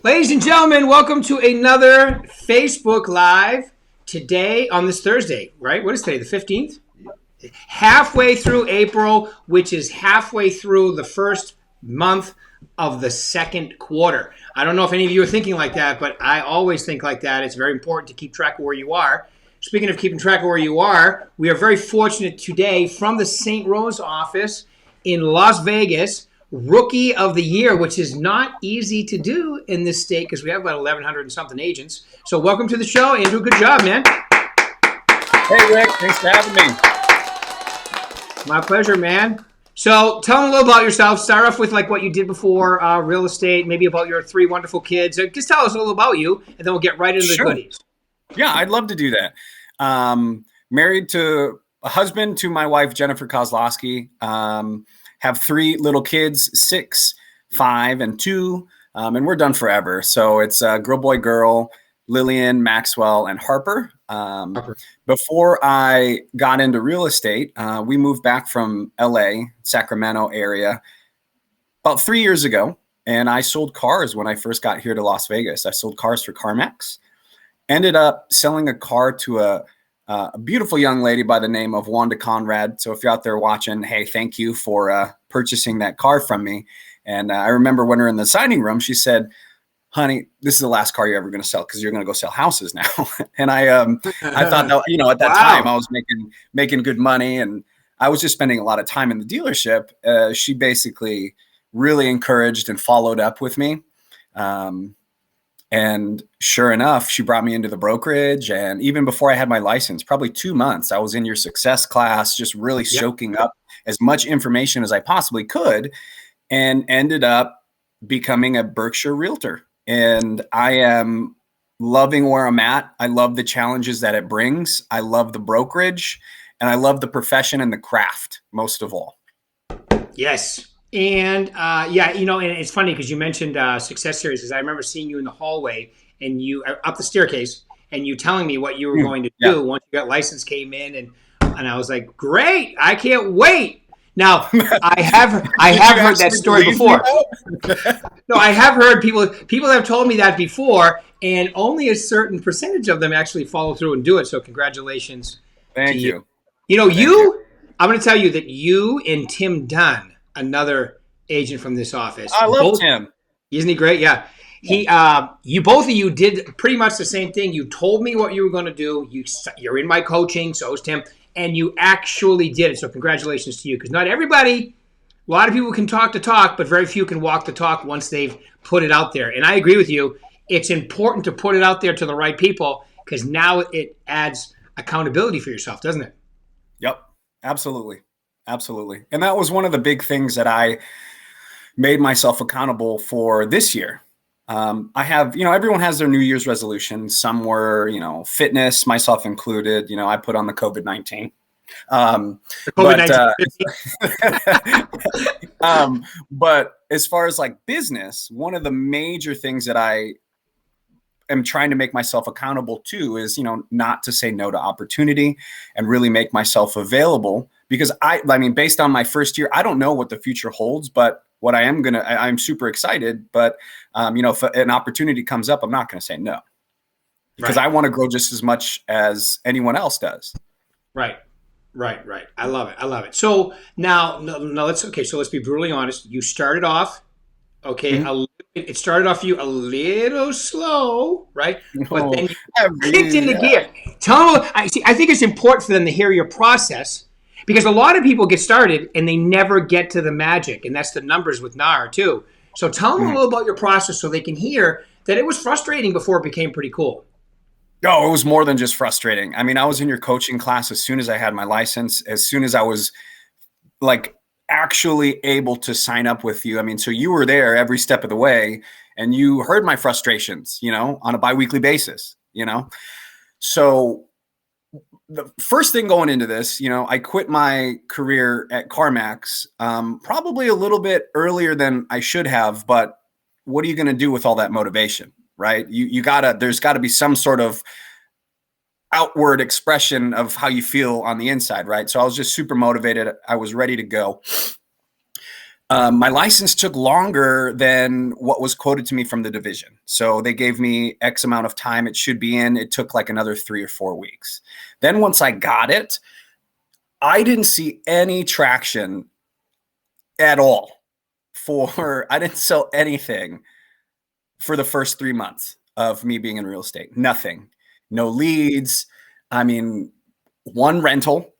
Ladies and gentlemen, welcome to another Facebook Live today on this Thursday, right? What is today, the 15th? Halfway through April, which is halfway through the first month of the second quarter. I don't know if any of you are thinking like that, but I always think like that. It's very important to keep track of where you are. Speaking of keeping track of where you are, we are very fortunate today from the St. Rose office in Las Vegas, Rookie of the Year, which is not easy to do in this state because we have about 1,100 and something agents. So welcome to the show, Andrew. Good job, man. Hey, Rick. Thanks for having me. My pleasure, man. So tell them a little about yourself. Start off with like what you did before real estate, maybe about your three wonderful kids. Just tell us a little about you, and then we'll get right into the goodies. Yeah, I'd love to do that. Married to a husband to my wife, Jennifer Kosloske. Have three little kids, 6, 5, and 2, and we're done forever. So it's girl, boy, girl, Lillian, Maxwell, and Harper. Before I got into real estate, we moved back from LA, Sacramento area, about 3 years ago, and I sold cars when I first got here to Las Vegas. I sold cars for CarMax. Ended up selling a car to a beautiful young lady by the name of Wanda Conrad. So if you're out there watching, hey, thank you for purchasing that car from me. And I remember when we were in the signing room, she said, honey, this is the last car you're ever going to sell because you're going to go sell houses now. And I thought that, at that time I was making good money and I was just spending a lot of time in the dealership. She basically really encouraged and followed up with me. And sure enough, she brought me into the brokerage. And even before I had my license, probably 2 months, I was in your success class, just really soaking up as much information as I possibly could, and ended up becoming a Berkshire realtor. And I am loving where I'm at. I love the challenges that it brings. I love the brokerage, and I love the profession and the craft most of all. Yes. And and it's funny because you mentioned Success Series, because I remember seeing you in the hallway and you up the staircase and you telling me what you were going to do once you got license came in, and I was like, great, I can't wait. Now I have heard that story before. No, I have heard people have told me that before, and only a certain percentage of them actually follow through and do it. So congratulations. Thank you. I'm going to tell you that you and Tim Dunn, another agent from this office. I love Tim. Isn't he great? Yeah. Both of you did pretty much the same thing. You told me what you were going to do. You're in my coaching, so is Tim, and you actually did it. So congratulations to you, because not everybody, a lot of people can talk the talk, but very few can walk the talk once they've put it out there. And I agree with you. It's important to put it out there to the right people, because now it adds accountability for yourself, doesn't it? Yep. Absolutely. Absolutely. And that was one of the big things that I made myself accountable for this year. I have, everyone has their New Year's resolution. Some were, fitness, myself included. I put on the COVID-19. But as far as like business, one of the major things that I am trying to make myself accountable to is, not to say no to opportunity and really make myself available. Because I mean, based on my first year, I don't know what the future holds, but what I'm super excited. But, if an opportunity comes up, I'm not going to say no, because I want to grow just as much as anyone else does. Right. I love it. So now, let's be brutally honest. You started off, it started off for you a little slow, right? But then you kicked into gear. Tell them, I think it's important for them to hear your process, because a lot of people get started and they never get to the magic, and that's the numbers with NAR too. So tell them a little about your process so they can hear that it was frustrating before it became pretty cool. No, it was more than just frustrating. I mean, I was in your coaching class as soon as I had my license, as soon as I was like actually able to sign up with you. I mean, so you were there every step of the way and you heard my frustrations, on a biweekly basis, So the first thing going into this, I quit my career at CarMax probably a little bit earlier than I should have. But what are you going to do with all that motivation, right? There's got to be some sort of outward expression of how you feel on the inside, right? So I was just super motivated. I was ready to go. My license took longer than what was quoted to me from the division. So they gave me X amount of time it should be in. It took like another 3 or 4 weeks. Then once I got it, I didn't see any traction at all I didn't sell anything for the first 3 months of me being in real estate. Nothing, no leads. I mean, one rental,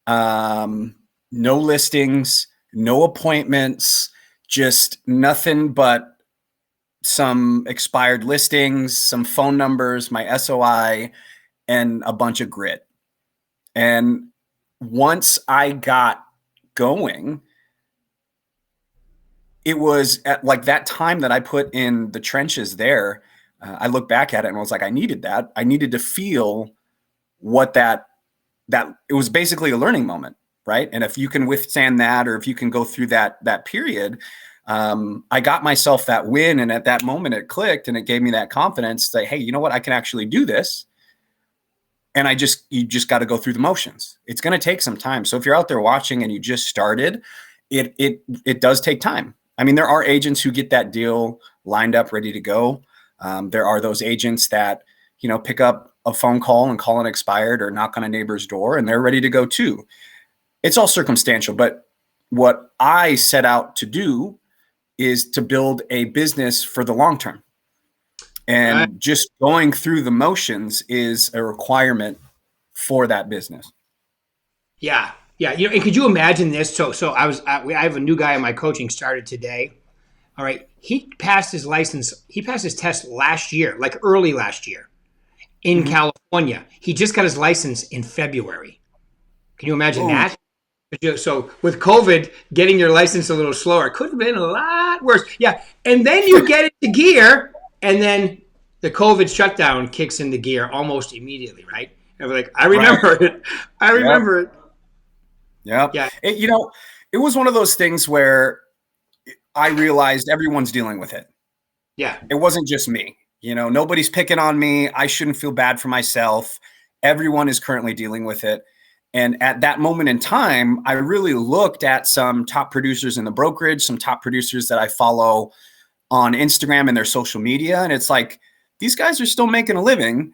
no listings, no appointments, just nothing but some expired listings, some phone numbers, my SOI, and a bunch of grit. And once I got going, it was at like that time that I put in the trenches there. I look back at it and I was like, I needed that. I needed to feel what that it was basically a learning moment, right? And if you can withstand that, or if you can go through that period, I got myself that win. And at that moment it clicked and it gave me that confidence that, hey, you know what? I can actually do this. And you just got to go through the motions. It's going to take some time. So if you're out there watching and you just started, it does take time. I mean, there are agents who get that deal lined up, ready to go. There are those agents that, pick up a phone call and call an expired or knock on a neighbor's door and they're ready to go too. It's all circumstantial, but what I set out to do is to build a business for the long term. And just going through the motions is a requirement for that business. Yeah. Yeah. And could you imagine this? So I have a new guy in my coaching started today. All right. He passed his test last year, like early last year in California. He just got his license in February. Can you imagine that? So with COVID, getting your license a little slower could have been a lot worse. Yeah. And then you get into gear and then the COVID shutdown kicks into gear almost immediately, right? And we're like, I remember it. I remember it. Yep. Yeah. It was one of those things where I realized everyone's dealing with it. Yeah. It wasn't just me. Nobody's picking on me. I shouldn't feel bad for myself. Everyone is currently dealing with it. And at that moment in time, I really looked at some top producers in the brokerage, some top producers that I follow on Instagram and their social media. And it's like, these guys are still making a living.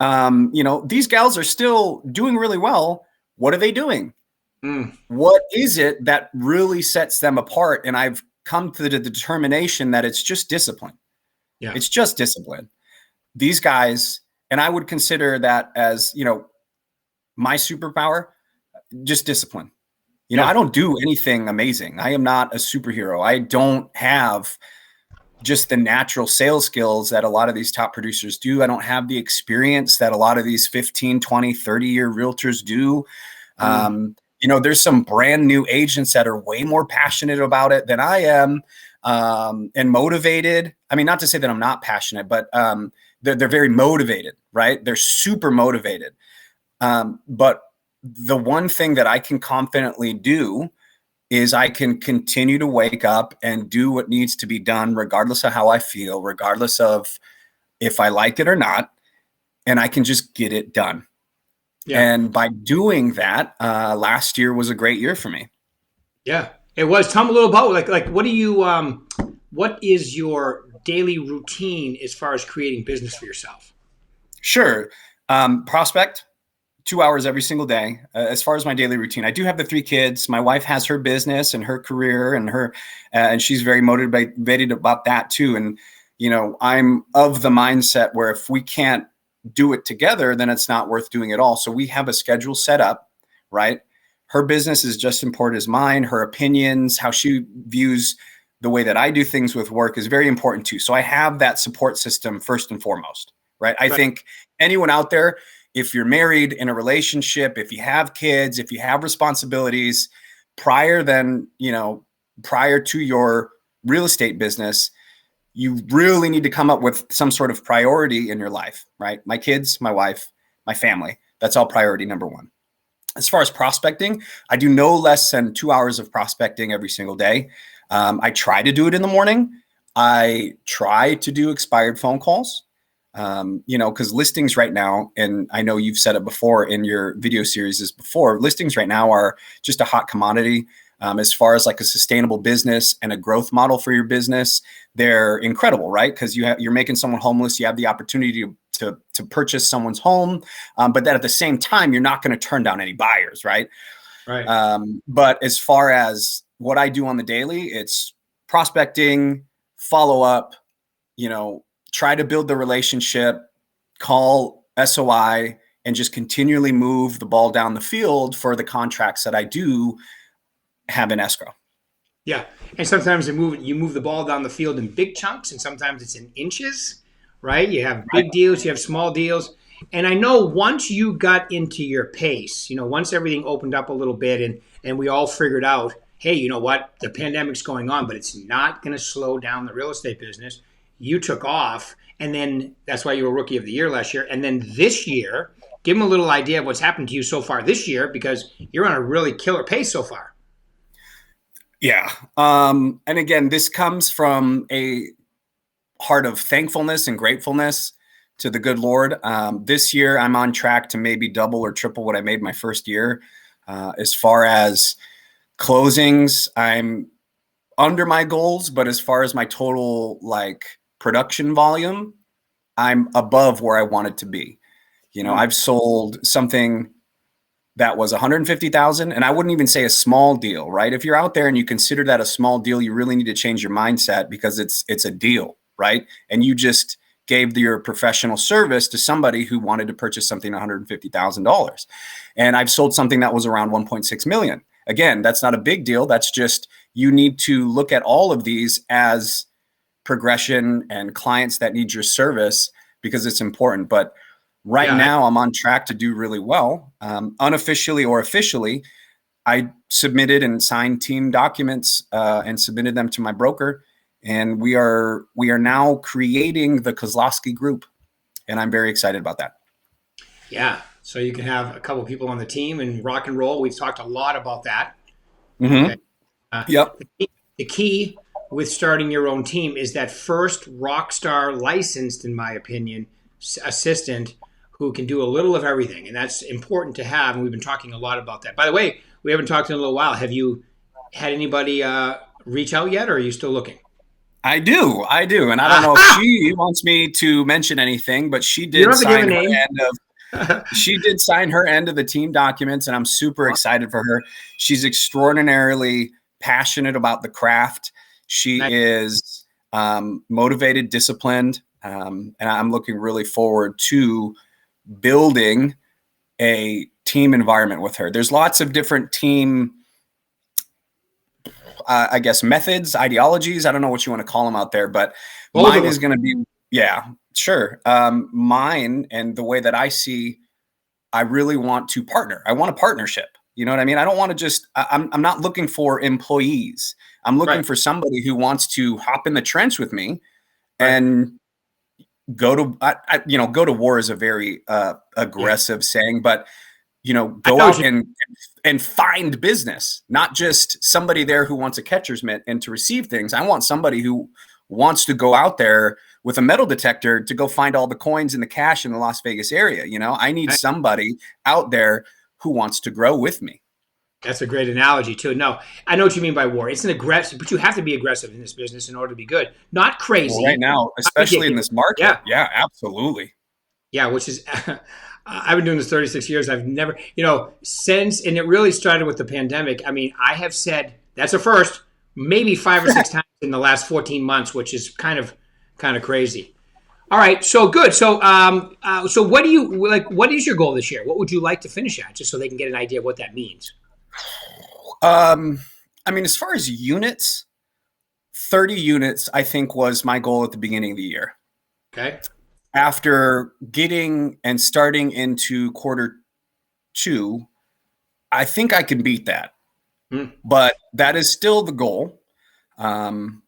These gals are still doing really well. What are they doing? What is it that really sets them apart? And I've come to the determination that it's just discipline. Yeah. It's just discipline. These guys, and I would consider that as, my superpower, just discipline. I don't do anything amazing. I am not a superhero. I don't have just the natural sales skills that a lot of these top producers do. I don't have the experience that a lot of these 15, 20, 30-year realtors do. There's some brand new agents that are way more passionate about it than I am, and motivated. I mean, not to say that I'm not passionate, but they're very motivated, right? They're super motivated. But the one thing that I can confidently do is I can continue to wake up and do what needs to be done, regardless of how I feel, regardless of if I like it or not, and I can just get it done. Yeah. And by doing that, last year was a great year for me. Yeah, it was. Tell me a little about like what do you what is your daily routine as far as creating business for yourself? Sure. Prospect 2 hours every single day. As far as my daily routine, I do have the 3 kids. My wife has her business and her career and she's very motivated about that too. And, I'm of the mindset where if we can't do it together, then it's not worth doing it all. So we have a schedule set up, right? Her business is just as important as mine. Her opinions, how she views the way that I do things with work is very important too. So I have that support system first and foremost, right? I think anyone out there, if you're married in a relationship, if you have kids, if you have responsibilities prior to your real estate business, you really need to come up with some sort of priority in your life, right? My kids, my wife, my family, that's all priority number one. As far as prospecting, I do no less than 2 hours of prospecting every single day. I try to do it in the morning. I try to do expired phone calls, because listings right now, and I know you've said it before in your video series before, listings right now are just a hot commodity. As far as like a sustainable business and a growth model for your business, they're incredible, right? Because you're making someone homeless. You have the opportunity to purchase someone's home, but then at the same time, you're not going to turn down any buyers, right? Right. But as far as what I do on the daily, it's prospecting, follow up, try to build the relationship, call SOI, and just continually move the ball down the field for the contracts that I do have in escrow. Yeah. And sometimes you move the ball down the field in big chunks, and sometimes it's in inches, right? You have big deals, you have small deals. And I know once you got into your pace, once everything opened up a little bit and we all figured out, hey, you know what? The pandemic's going on, but it's not going to slow down the real estate business. You took off, and then that's why you were Rookie of the Year last year. And then this year, give them a little idea of what's happened to you so far this year, because you're on a really killer pace so far. Yeah. And again, this comes from a heart of thankfulness and gratefulness to the good Lord. This year, I'm on track to maybe double or triple what I made my first year. As far as closings, I'm under my goals, but as far as my total production volume, I'm above where I wanted to be. I've sold something that was 150,000, and I wouldn't even say a small deal, right? If you're out there and you consider that a small deal, you really need to change your mindset, because it's a deal, right? And you just gave your professional service to somebody who wanted to purchase something $150,000. And I've sold something that was around 1.6 million. Again, that's not a big deal. That's just, you need to look at all of these as progression and clients that need your service, because it's important. But right now, I'm on track to do really well. Unofficially or officially, I submitted and signed team documents and submitted them to my broker. And we are now creating the Kosloske group. And I'm very excited about that. Yeah. So you can have a couple people on the team and rock and roll. We've talked a lot about that. Mm-hmm. Okay. Yep. The key with starting your own team is that first rock star licensed, in my opinion, assistant who can do a little of everything. And that's important to have. And we've been talking a lot about that. By the way, we haven't talked in a little while. Have you had anybody reach out yet, or are you still looking? I do. And I don't know if she wants me to mention anything, but she did sign her end of she did sign her end of the team documents, and I'm super excited for her. She's extraordinarily passionate about the craft. She is motivated, disciplined, and I'm looking really forward to building a team environment with her. There's lots of different team I guess methods, ideologies. I don't know what you want to call them out there, but mine is going to be, mine, and the way that I see, I really want to partner. I want a partnership. You know what I mean? I don't want to just, I'm not looking for employees. I'm looking for somebody who wants to hop in the trench with me and go to war is a very aggressive saying, but go out and find business, not just somebody there who wants a catcher's mitt and to receive things. I want somebody who wants to go out there with a metal detector to go find all the coins and the cash in the Las Vegas area. I need somebody out there who wants to grow with me. That's a great analogy too. No, I know what you mean by war. It's an aggressive, but you have to be aggressive in this business in order to be good. Not crazy. Well, right now, especially in this market. Yeah, absolutely. Yeah, which is, I've been doing this 36 years. I've never, since, and it really started with the pandemic. I mean, I have said that's a first, maybe 5 or 6 times in the last 14 months, which is kind of crazy. All right, so good. So, so what do you like? What is your goal this year? What would you like to finish at, just so they can get an idea of what that means? I mean, as far as units, 30 units, I think, was my goal at the beginning of the year. Okay. After getting and starting into Q2, I think I can beat that. But that is still the goal. Again,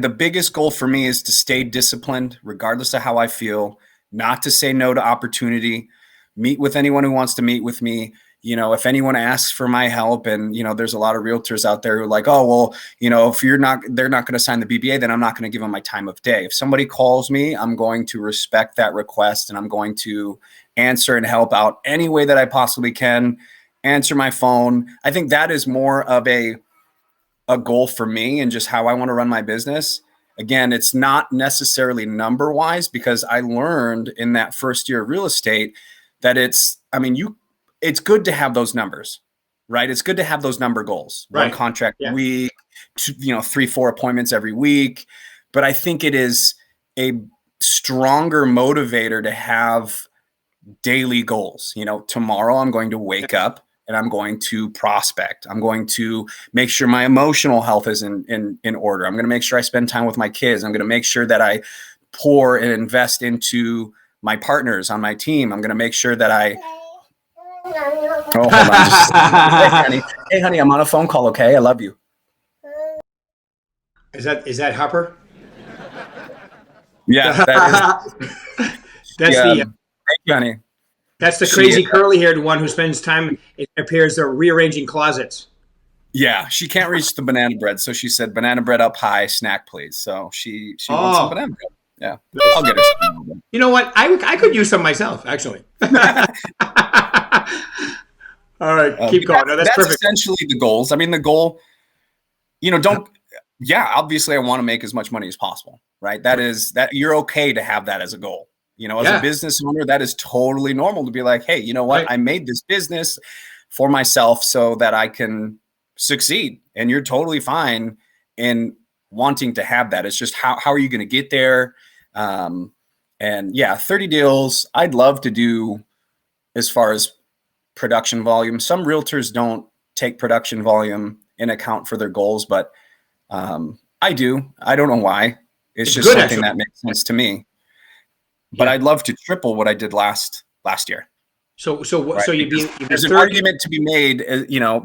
the biggest goal for me is to stay disciplined, regardless of how I feel, not to say no to opportunity, meet with anyone who wants to meet with me. If anyone asks for my help, and, there's a lot of realtors out there who are like, oh, well, if they're not going to sign the BBA, then I'm not going to give them my time of day. If somebody calls me, I'm going to respect that request, and I'm going to answer and help out any way that I possibly can. answer my phone. I think that is more of a goal for me and just how I want to run my business. Again, it's not necessarily number wise, because I learned in that first year of real estate that it's good to have those numbers, right? It's good to have those number goals, Right. one contract Yeah. a week, 3-4 appointments every week. But I think it is a stronger motivator to have daily goals. Tomorrow I'm going to wake up and I'm going to prospect. I'm going to make sure my emotional health is in order. I'm going to make sure I spend time with my kids. I'm going to make sure that I pour and invest into my partners on my team. I'm going to make sure that I hold on just hey honey, I'm on a phone call. Okay, I love you. Is that Hopper? Yeah, that is. That's Yeah, the thank you, honey. that's the crazy curly-haired one who spends time. It appears they're rearranging closets. Yeah, she can't reach the banana bread, so she said, "Banana bread up high, snack please." So she wants some banana bread. Yeah, I'll get her some. You know what? I could use some myself, actually. All right, keep going. No, that's perfect. Essentially the goals. I mean, the goal, obviously I want to make as much money as possible, right? That you're okay to have that as a goal. As a business owner, that is totally normal to be like, hey, you know what? Right. I made this business for myself so that I can succeed. And you're totally fine in wanting to have that. It's just how are you going to get there? And 30 deals I'd love to do as far as production volume. Some realtors don't take production volume in account for their goals, but I do. I don't know why. It's just something actually that makes sense to me. But I'd love to triple what I did last year. So right? So there's an argument to be made.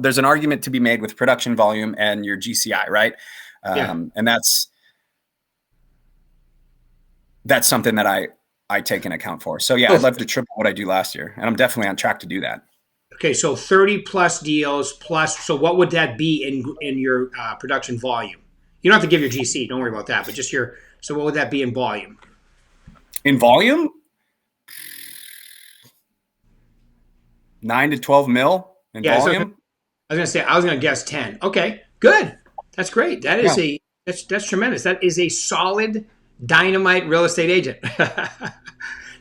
There's an argument to be made with production volume and your GCI, right? And that's something that I take in account for. So I'd love to triple what I do last year, and I'm definitely on track to do that. Okay, so 30 plus deals plus. So what would that be in your production volume? You don't have to give your GC. Don't worry about that. But just your. So what would that be in volume? In volume, 9 to 12 mil in volume. I was going to guess 10. Okay, good. That's great. That is that's tremendous. That is a solid dynamite real estate agent.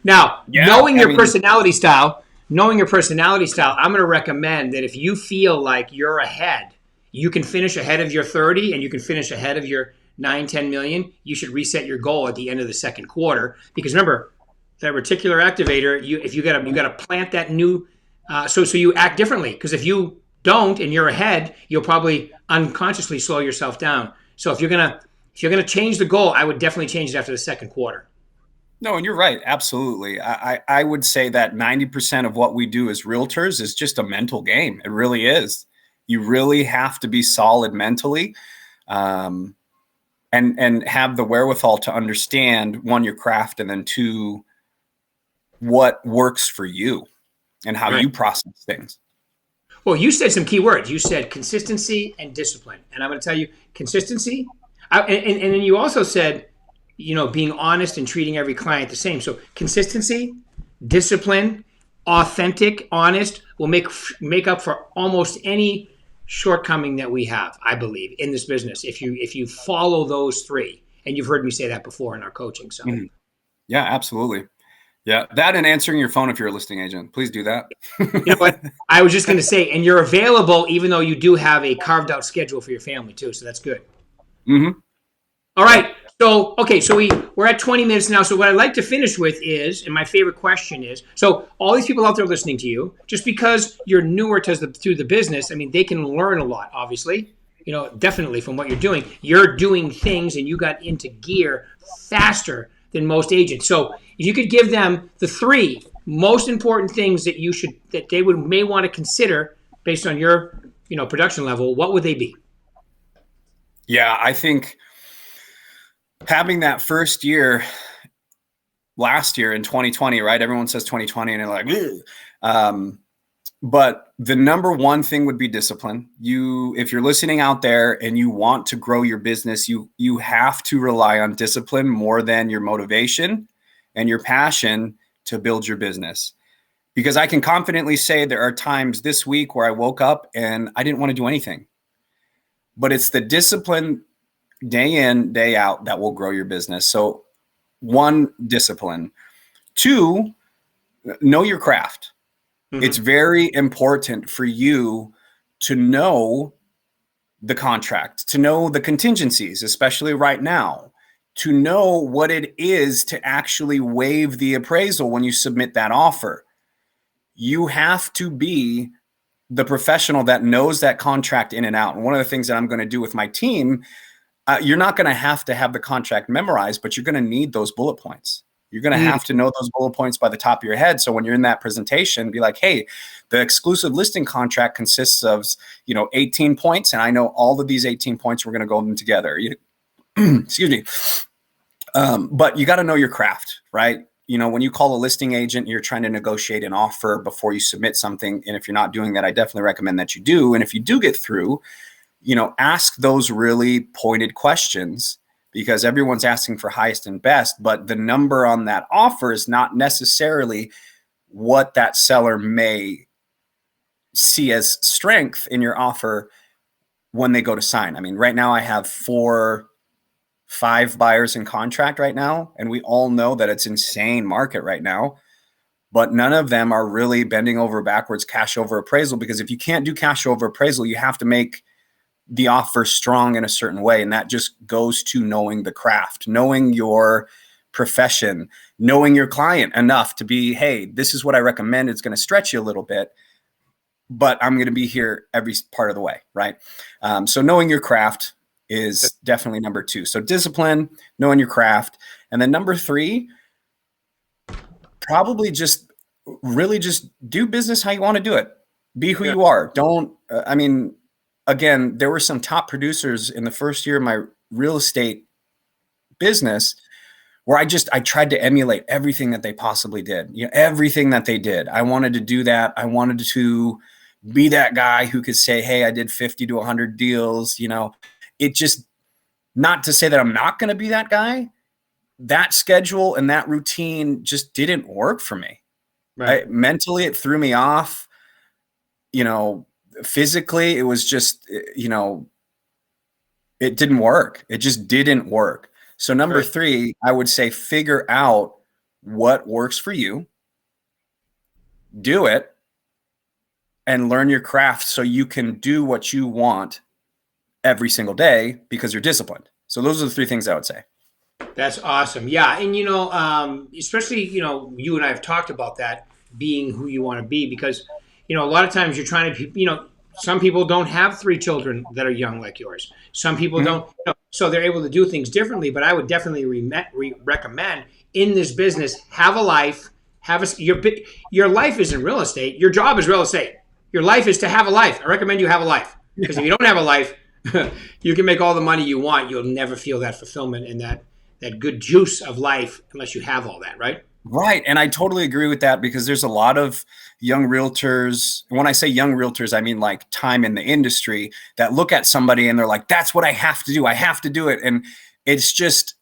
Now, knowing your personality style, I'm going to recommend that if you feel like you're ahead, you can finish ahead of your 30 and you can finish ahead of your 9-10 million, you should reset your goal at the end of the second quarter. Because remember, that reticular activator, you got to plant that new, so you act differently. Because if you don't and you're ahead, you'll probably unconsciously slow yourself down. So if you're gonna change the goal, I would definitely change it after the second quarter. No, and you're right. Absolutely. I would say that 90% of what we do as realtors is just a mental game. It really is. You really have to be solid mentally. And have the wherewithal to understand, one, your craft, and then two, what works for you and how you process things. Well, you said some key words. You said consistency and discipline. And I'm going to tell you, consistency, and then you also said, being honest and treating every client the same. So consistency, discipline, authentic, honest will make up for almost any shortcoming that we have, I believe, in this business. If you follow those three, and you've heard me say that before in our coaching. So, yeah, absolutely. Yeah, that and answering your phone if you're a listing agent. Please do that. You know what? I was just going to say, and you're available even though you do have a carved out schedule for your family too. So that's good. Mm-hmm. All right. So, okay, so we're at 20 minutes now. So what I'd like to finish with is, and my favorite question is, so all these people out there listening to you, just because you're newer to the business, I mean, they can learn a lot, obviously, definitely from what you're doing. You're doing things and you got into gear faster than most agents. So if you could give them the three most important things that they may want to consider based on your, production level, what would they be? Yeah, I think having that first year last year in 2020, right? Everyone says 2020 and they're like, but the number one thing would be discipline. If you're listening out there and you want to grow your business, you have to rely on discipline more than your motivation and your passion to build your business. Because I can confidently say there are times this week where I woke up and I didn't want to do anything. But it's the discipline day in, day out that will grow your business. So 1, discipline. 2, know your craft. Mm-hmm. It's very important for you to know the contract, to know the contingencies, especially right now, to know what it is to actually waive the appraisal when you submit that offer. You have to be the professional that knows that contract in and out. And one of the things that I'm going to do with my team, you're not going to have the contract memorized, but you're going to need those bullet points. You're going to have to know those bullet points by the top of your head. So when you're in that presentation, be like, hey, the exclusive listing contract consists of, 18 points. And I know all of these 18 points, we're going to go them together. Excuse me. But you got to know your craft, right? When you call a listing agent, you're trying to negotiate an offer before you submit something. And if you're not doing that, I definitely recommend that you do. And if you do get through, ask those really pointed questions, because everyone's asking for highest and best, but the number on that offer is not necessarily what that seller may see as strength in your offer when they go to sign. I mean, right now I have 5 buyers in contract right now, and we all know that it's insane market right now, but none of them are really bending over backwards cash over appraisal, because if you can't do cash over appraisal, you have to make the offer strong in a certain way. And that just goes to knowing the craft, knowing your profession, knowing your client enough to be, hey, this is what I recommend. It's going to stretch you a little bit, but I'm going to be here every part of the way. Right. So knowing your craft is definitely number 2. So discipline, knowing your craft. And then number 3, probably just do business how you want to do it. Be who you are. Don't, again, there were some top producers in the first year of my real estate business where I tried to emulate everything that they possibly did, everything that they did. I wanted to do that. I wanted to be that guy who could say, hey, I did 50 to 100 deals, it just, not to say that I'm not going to be that guy. That schedule and that routine just didn't work for me. Right. Mentally, it threw me off. Physically, it was just, it didn't work. It just didn't work. So number 3, I would say figure out what works for you, do it, and learn your craft so you can do what you want every single day because you're disciplined. So those are the 3 things I would say. That's awesome. Yeah. And, especially, you and I have talked about that, being who you want to be, because, a lot of times you're trying to, some people don't have 3 children that are young like yours. Some people don't, so they're able to do things differently. But I would definitely recommend in this business, have a life, your life isn't real estate. Your job is real estate. Your life is to have a life. I recommend you have a life, because if you don't have a life, you can make all the money you want. You'll never feel that fulfillment and that good juice of life unless you have all that, right? Right. And I totally agree with that, because there's a lot of young realtors. When I say young realtors, I mean like time in the industry, that look at somebody and they're like, that's what I have to do. I have to do it. And it's just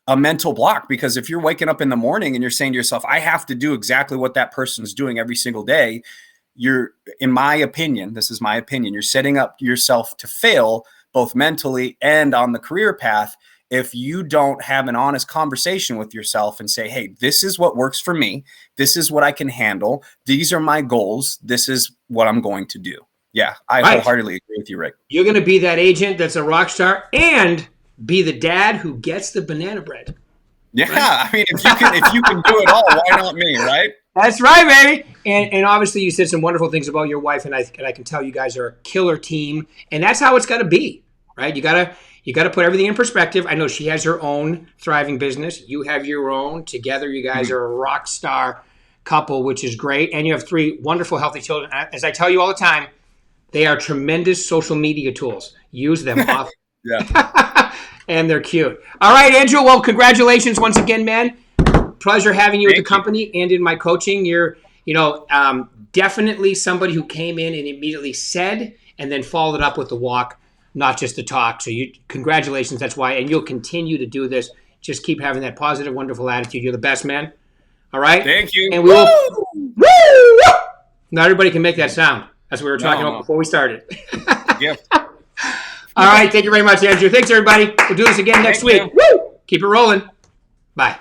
a mental block, because if you're waking up in the morning and you're saying to yourself, I have to do exactly what that person's doing every single day, you're, in my opinion, this is my opinion, you're setting up yourself to fail both mentally and on the career path if you don't have an honest conversation with yourself and say, hey, this is what works for me. This is what I can handle. These are my goals. This is what I'm going to do. Yeah, I wholeheartedly agree with you, Rick. You're going to be that agent that's a rock star and be the dad who gets the banana bread. Yeah, right? I mean, if you can do it all, why not me, right? That's right, baby. And obviously you said some wonderful things about your wife, and I can tell you guys are a killer team, and that's how it's got to be, right? You got to put everything in perspective. I know she has her own thriving business. You have your own. Together, you guys are a rock star couple, which is great. And you have 3 wonderful, healthy children. As I tell you all the time, they are tremendous social media tools. Use them often. Yeah. And they're cute. All right, Andrew. Well, congratulations once again, man. Pleasure having you at the company and in my coaching. You're, definitely somebody who came in and immediately said and then followed up with the walk, not just the talk. So congratulations. That's why. And you'll continue to do this. Just keep having that positive, wonderful attitude. You're the best, man. All right. Thank you. And we will. Woo! Not everybody can make that sound. That's what we were talking about before we started. Gift. All right. Thank you very much, Andrew. Thanks, everybody. We'll do this again next week. You. Woo! Keep it rolling. Bye.